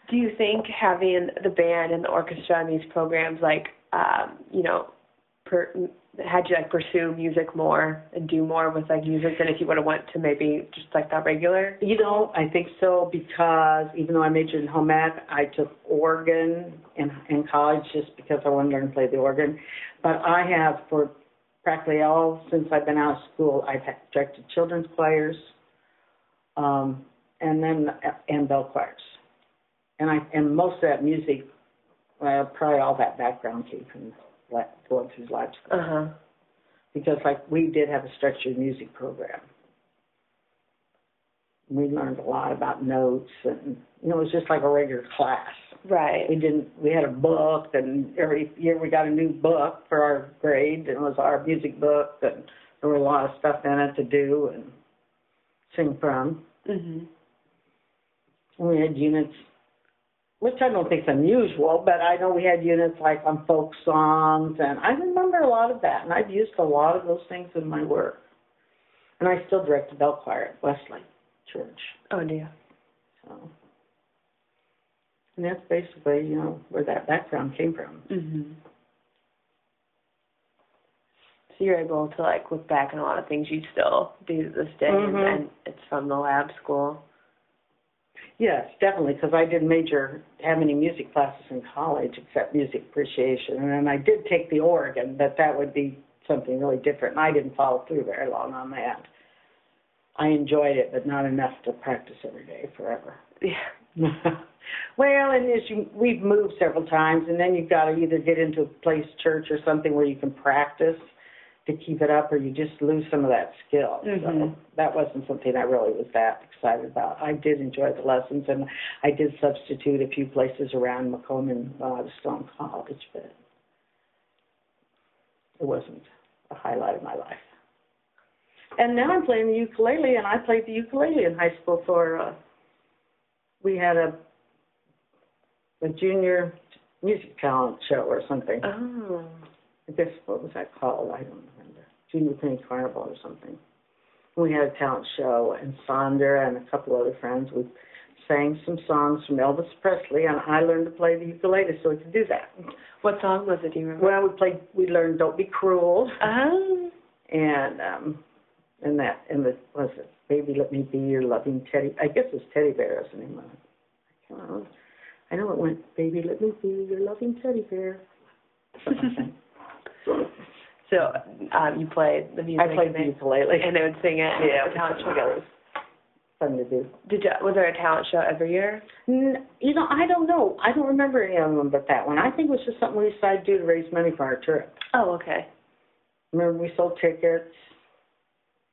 Do you think having the band and the orchestra and these programs, had you pursue music more and do more with music than if you would have went to maybe just that regular? I think so, because even though I majored in home ec, I took organ in college just because I wanted to learn to play the organ. But I have, for practically all since I've been out of school, I've directed children's choirs, and bell choirs. And most of that music, probably all that background came from going through live school. Uh-huh. Because we did have a structured music program. We learned a lot about notes, and it was just like a regular class. Right. We had a book, and every year we got a new book for our grade, and it was our music book, and there were a lot of stuff in it to do and sing from. Mm-hmm. And we had units, which I don't think is unusual, but I know we had units on folk songs, and I remember a lot of that, and I've used a lot of those things in my work. And I still direct the bell choir at Wesley Church. Oh, dear. So, and that's basically, where that background came from. Mm-hmm. So you're able to, look back on a lot of things you still do to this day, mm-hmm. and it's from the lab school. Yes, definitely, because I didn't have any music classes in college except music appreciation. And then I did take the organ, but that would be something really different. And I didn't follow through very long on that. I enjoyed it, but not enough to practice every day forever. Yeah. Well, and we've moved several times, and then you've got to either get into a place, church, or something where you can practice to keep it up, or you just lose some of that skill. Mm-hmm. So that wasn't something I really was that excited about. I did enjoy the lessons, and I did substitute a few places around Macomb while I was still in college, but it wasn't a highlight of my life. And now I'm playing the ukulele, and I played the ukulele in high school we had a junior music talent show or something. Oh. I guess, what was that called? I don't remember. Junior Penny Carnival or something. We had a talent show, and Sandra and a couple other friends, we sang some songs from Elvis Presley, and I learned to play the ukulele so we could do that. What song was it, do you remember? Well, we learned Don't Be Cruel. And was it Baby Let Me Be Your Loving Teddy? I guess it was Teddy Bear is the name of it. I can't remember. I know it went, Baby Let Me Be Your Loving Teddy Bear. So you played the music? I played the ukulele. And they would sing it? Yeah, the talent show. it was fun to do. Was there a talent show every year? I don't know. I don't remember any of them but that one. I think it was just something we decided to do to raise money for our trip. Oh, okay. Remember, we sold tickets,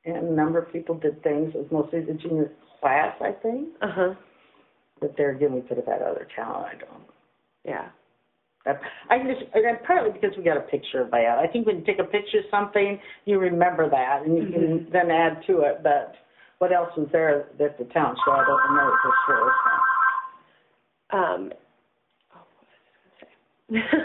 and a number of people did things. It was mostly the junior class, I think. Uh-huh. But there again, we could have had other talent. I don't. Yeah. Partly because we got a picture of that. I think when you take a picture of something, you remember that, and you can then add to it. But what else was there at the talent show? I don't remember for sure. What was I going to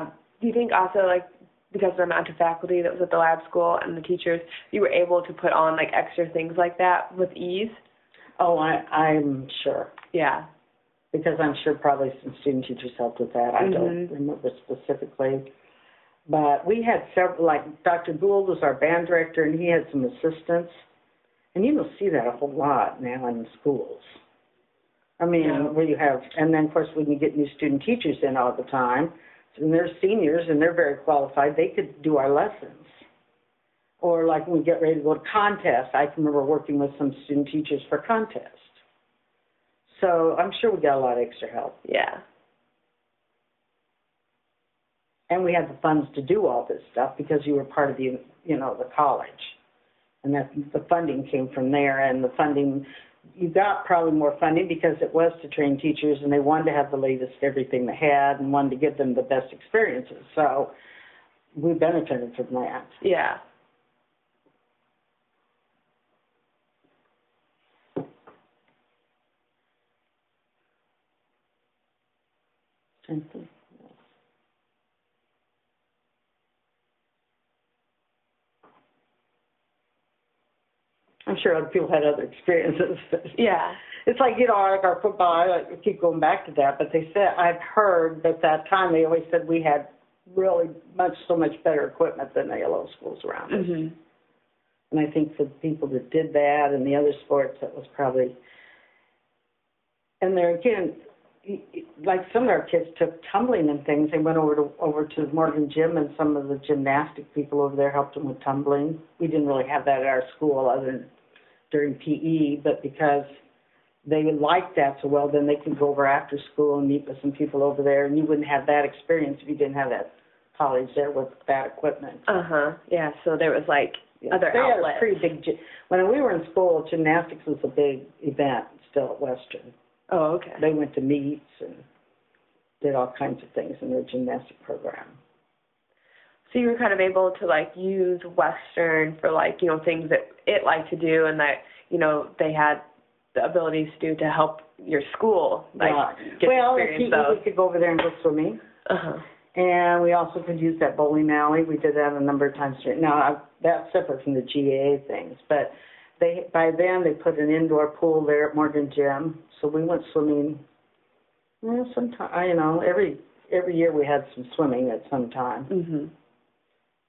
say? Do you think also, like, because of the amount of faculty that was at the lab school and the teachers, you were able to put on, like, extra things like that with ease? Oh, I'm sure. Yeah. Because I'm sure probably some student teachers helped with that. I don't remember specifically. But we had several, like Dr. Gould was our band director, and he had some assistants. And you don't see that a whole lot now in the schools. I mean, where you have, and then, of course, when you get new student teachers in all the time, and they're seniors and they're very qualified, they could do our lessons. Or like when we get ready to go to contests, I can remember working with some student teachers for contests. So I'm sure we got a lot of extra help. Yeah. And we had the funds to do all this stuff because you were part of the, the college. And that the funding came from there. And the funding, you got probably more funding because it was to train teachers and they wanted to have the latest everything they had and wanted to give them the best experiences. So we benefited from that. Yeah. I'm sure other people had other experiences. Yeah. It's like, like our football, I keep going back to that, but they said, I've heard that time they always said we had really so much better equipment than the yellow schools around us. Mm-hmm. And I think for the people that did that and the other sports, that was probably, and there again, like some of our kids took tumbling and things. They went over to Morgan Gym, and some of the gymnastic people over there helped them with tumbling. We didn't really have that at our school other than during PE, but because they liked that so well, then they could go over after school and meet with some people over there, and you wouldn't have that experience if you didn't have that college there with that equipment. Yeah, so there was other outlets. Had a pretty big, when we were in school, gymnastics was a big event still at Western. Oh, okay. They went to meets and did all kinds of things in their gymnastic program. So you were kind of able to use Western for things that it liked to do and that they had the abilities to do to help your school get experience those. We could go over there and go swimming. And we also could use that bowling alley. We did that a number of times. Now that's separate from the GAA things, but by then they put an indoor pool there at Morgan Gym, so we went swimming. Sometime every year we had some swimming at some time. Mm-hmm.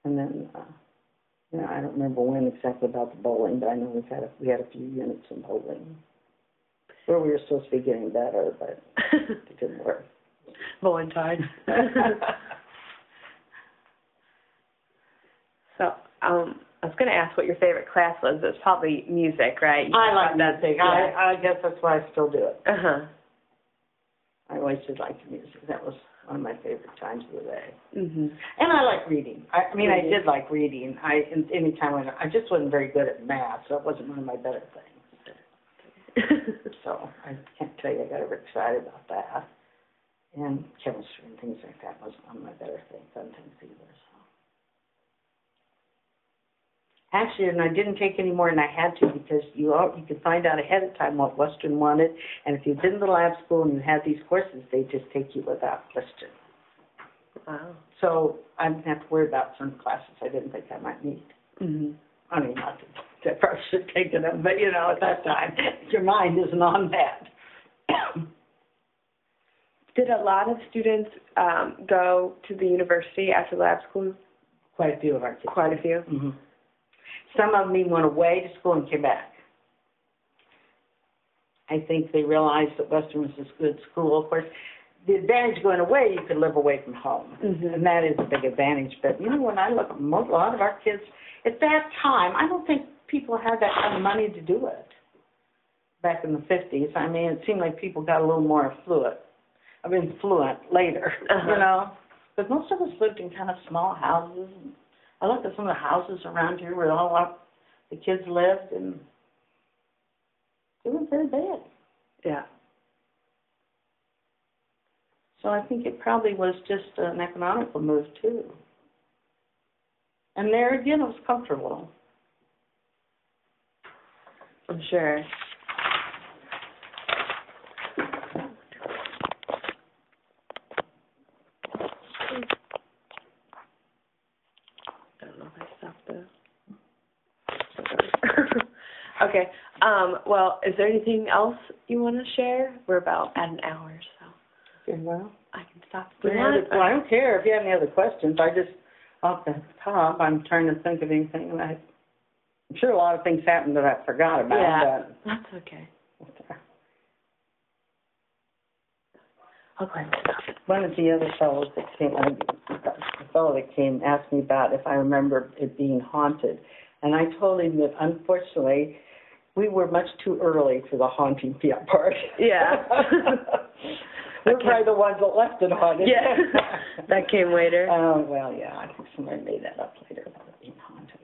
And then I don't remember when exactly about the bowling, but I know we had a few units in bowling where we were supposed to be getting better, but it didn't work. Bowling tide. So I was going to ask what your favorite class was. It's probably music, right? I like music. Yeah. I guess that's why I still do it. Uh-huh. I always did like music. That was one of my favorite times of the day. Mm-hmm. And I like reading. I did like reading. Anytime I just wasn't very good at math, so it wasn't one of my better things. So I can't tell you I got ever excited about that. And chemistry and things like that wasn't one of my better fun things either. So. Actually, and I didn't take any more than I had to because you could find out ahead of time what Western wanted, and if you did in the lab school and you had these courses, they just take you without question. Wow. So I didn't have to worry about certain classes I didn't think I might need. Mm-hmm. I mean, not that I probably should have taken them, but, you know, at that time, your mind isn't on that. Did a lot of students go to the university after lab school? Quite a few of our kids. Quite a few? Mm-hmm. Some of them even went away to school and came back. I think they realized that Western was a good school. Of course, the advantage of going away, you could live away from home, mm-hmm. and that is a big advantage. But, you know, when I look at a lot of our kids, at that time, I don't think people had that kind of money to do it back in the 50s. I mean, it seemed like people got a little more fluent later, uh-huh. you know. But most of us lived in kind of small houses. I looked at some of the houses around here where all the kids lived, and it was very bad. Yeah. So I think it probably was just an economical move, too. And there again, it was comfortable. I'm sure. I don't know if I stopped this. Okay. Well, is there anything else you want to share? We're about at an hour, so. Okay, well, I can stop. well, I don't care if you have any other questions. I just, off the top, I'm trying to think of anything. I'm sure a lot of things happened that I forgot about. Yeah, but that's okay. Okay. One of the other fellows that came, the fellow that came asked me about if I remember it being haunted. And I told him that, unfortunately, we were much too early for the haunting part. Yeah. We're probably the ones that left it haunted. Yeah. That came later. Oh, well, yeah, I think somebody made that up later about it being haunted.